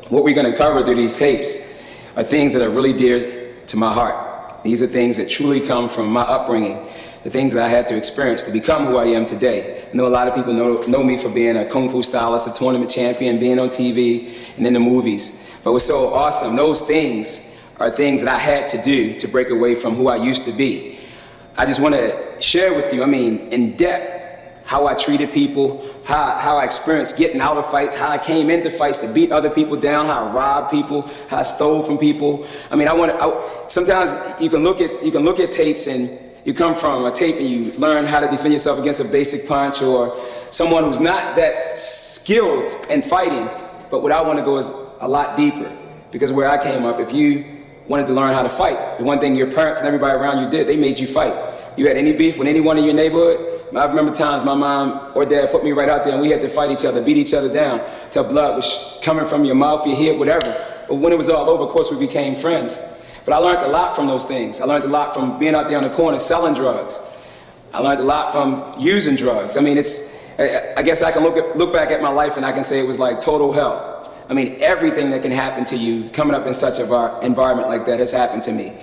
what we're going to cover through these tapes are things that are really dear to my heart. These are things that truly come from my upbringing, the things that I had to experience to become who I am today. I know a lot of people know me for being a Kung Fu stylist, a tournament champion, being on TV, and in the movies. But what's so awesome, those things are things that I had to do to break away from who I used to be. I just want to share with you, in depth, how I treated people, how I experienced getting out of fights, how I came into fights to beat other people down, how I robbed people, how I stole from people. Sometimes you can look at tapes and you come from a tape and you learn how to defend yourself against a basic punch, or someone who's not that skilled in fighting. But what I want to go is a lot deeper, because where I came up, if you wanted to learn how to fight, the one thing your parents and everybody around you did, they made you fight. You had any beef with anyone in your neighborhood? I remember times my mom or dad put me right out there and we had to fight each other, beat each other down till blood was coming from your mouth, your head, whatever. But when it was all over, of course, we became friends. But I learned a lot from those things. I learned a lot from being out there on the corner selling drugs. I learned a lot from using drugs. I guess I can look back at my life and I can say it was like total hell. Everything that can happen to you coming up in such an environment like that has happened to me.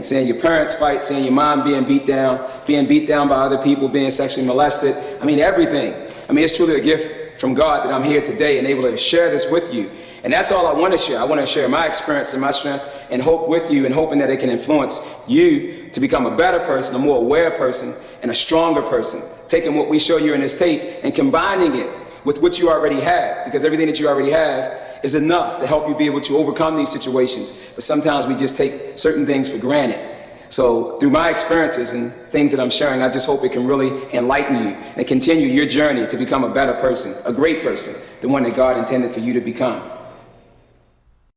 Seeing your parents fight, seeing your mom being beat down by other people, being sexually molested. Everything. It's truly a gift from God that I'm here today and able to share this with you. And that's all I want to share. I want to share my experience and my strength and hope with you, and hoping that it can influence you to become a better person, a more aware person, and a stronger person. Taking what we show you in this tape and combining it with what you already have, because everything that you already have is enough to help you be able to overcome these situations. But sometimes we just take certain things for granted. So through my experiences and things that I'm sharing, I just hope it can really enlighten you and continue your journey to become a better person, a great person, the one that God intended for you to become.